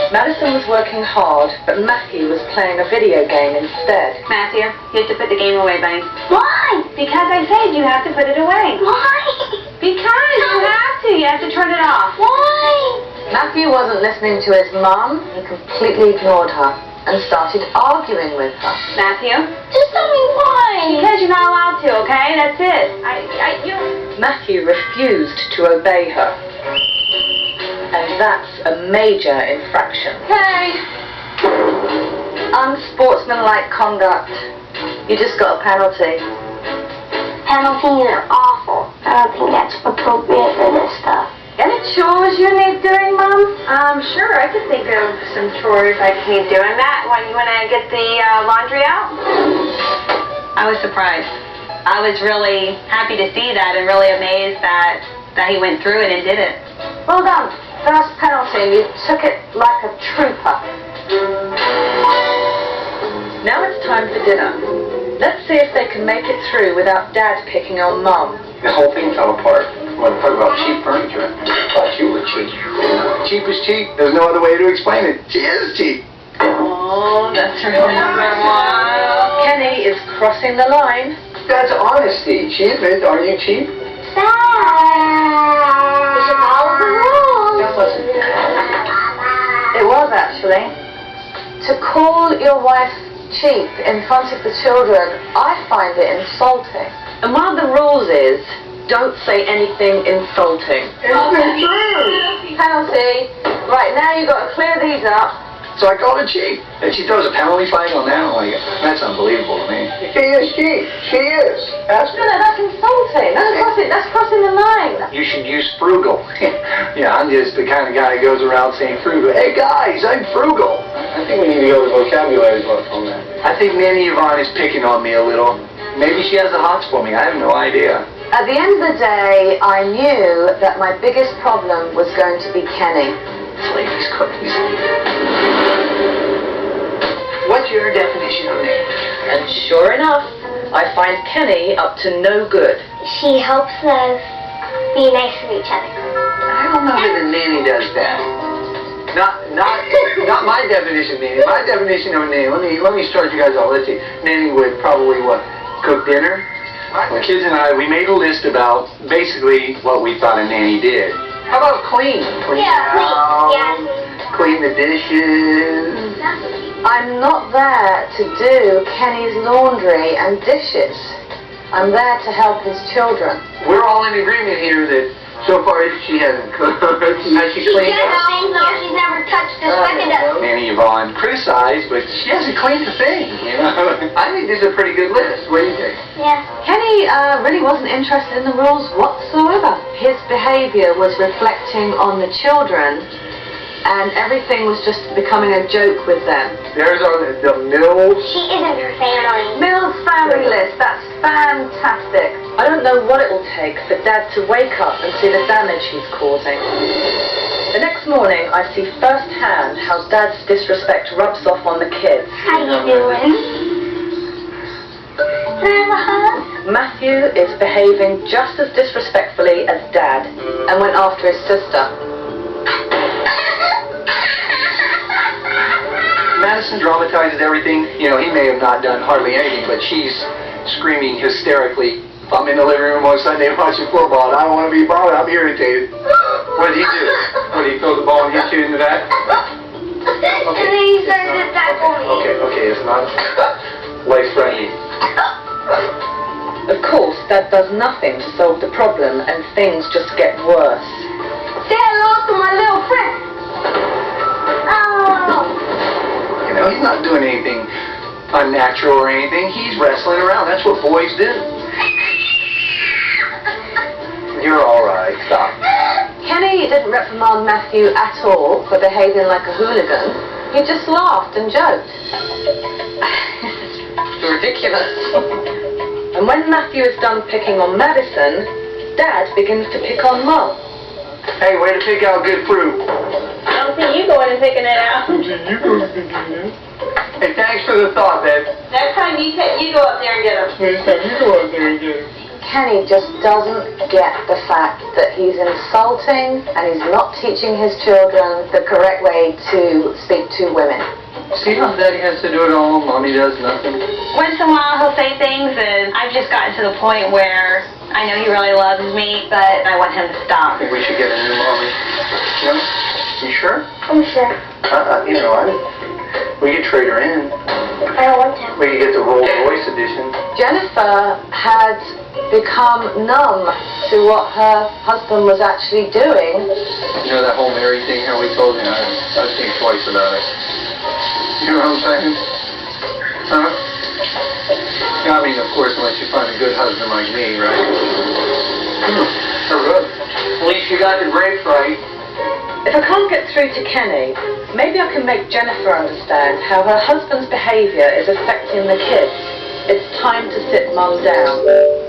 Madison was working hard, but Matthew was playing a video game instead. Matthew, you have to put the game away, buddy. Why? Because I said you have to put it away. Why? Because you have to. You have to turn it off. Why? Matthew wasn't listening to his mum. He completely ignored her and started arguing with her. Matthew? Just tell me why. Because you're not allowed to, okay? That's it. Matthew refused to obey her. And that's a major infraction. Okay. Unsportsmanlike conduct. You just got a penalty. Penalties are awful. I don't think that's appropriate for this stuff. Any chores you need doing, Mum? Sure, I could think of some chores I could need doing. Matt, you want to get the laundry out? I was surprised. I was really happy to see that and really amazed that he went through it and did it. Well done. First penalty. You took it like a trooper. Now it's time for dinner. Let's see if they can make it through without Dad picking on Mum. The whole thing fell apart. When I talk about cheap furniture, I thought you were cheap. Cheap is cheap. There's no other way to explain it. She is cheap. Oh, that's really wild. Kenny is crossing the line. That's honesty. She admits, are you cheap? Sad. You should follow the rules. That wasn't. It was actually. To call your wife cheap in front of the children, I find it insulting. And one of the rules is, don't say anything insulting. It's been true. Penalty. Right, now you've got to clear these up. So I called her cheap. And she throws a penalty flag on that one. That's unbelievable to me. She is cheap. She is. No, that's insulting. That's crossing the line. You should use frugal. Yeah, I'm just the kind of guy who goes around saying frugal. Hey guys, I'm frugal. I think we need to go to the vocabulary book on that. I think Nanny Yvonne is picking on me a little. Maybe she has the hots for me. I have no idea. At the end of the day, I knew that my biggest problem was going to be Kenny. This lady's cookies. What's your definition of name? And sure enough, I find Kenny up to no good. She helps us be nice to each other. I don't know that a nanny does that. Not my definition of nanny. My definition of a nanny. Let me start you guys off. Let's see. Nanny would probably what? Cook dinner. The kids and I, we made a list about basically what we thought a nanny did. How about clean? Clean the house. Yeah. Clean the dishes. I'm not there to do Kenny's laundry and dishes. I'm there to help his children. We're all in agreement here that so far she hasn't cooked. Has she cleaned up? No, she's never touched a second of. Nanny Yvonne criticized, but she hasn't cleaned the thing. You know, I think this is a pretty good list. What do you think? Yeah. Kenny really wasn't interested in the rules whatsoever. His behavior was reflecting on the children, and everything was just becoming a joke with them. There's the Mills. She isn't her family. Mill's family list, that's fantastic. I don't know what it will take for Dad to wake up and see the damage he's causing. The next morning, I see firsthand how Dad's disrespect rubs off on the kids. How you doing? Can I have a hug? Matthew is behaving just as disrespectfully as Dad and went after his sister. Madison dramatizes everything. You know, he may have not done hardly anything, but she's screaming hysterically. If I'm in the living room on Sunday watching football and I don't want to be bothered, I'm irritated. What did he do? What, did he throw the ball and hit you in the back? Okay. And then he started to tackle me. Okay, it's not life-threatening. Of course, Dad does nothing to solve the problem and things just get worse. Say hello to my little friend. Oh. You know, he's not doing anything unnatural or anything. He's wrestling around. That's what boys do. You're all right. Stop. Kenny didn't reprimand Matthew at all for behaving like a hooligan. He just laughed and joked. Ridiculous. And when Matthew is done picking on Madison, Dad begins to pick on Mum. Hey, way to pick out good fruit. I don't see you going and picking it out. Hey, thanks for the thought, babe. Next time you go up there and get them. Next time you go up there and get them. Kenny just doesn't get the fact that he's insulting and he's not teaching his children the correct way to speak to women. See how Daddy has to do it all, Mommy does nothing? Once in a while he'll say things, and I've just gotten to the point where I know he really loves me, but I want him to stop. I think we should get a new Mommy. No? You sure? I'm sure. We could trade her in. I don't want to. We could get the Rolls Royce edition. Jennifer had become numb to what her husband was actually doing. You know that whole Mary thing, how we told you? I'd think twice about it. You know what I'm saying? Huh? I mean, of course, unless you find a good husband like me, right? Good. At least you got the grapes right. If I can't get through to Kenny, maybe I can make Jennifer understand how her husband's behaviour is affecting the kids. It's time to sit Mum down.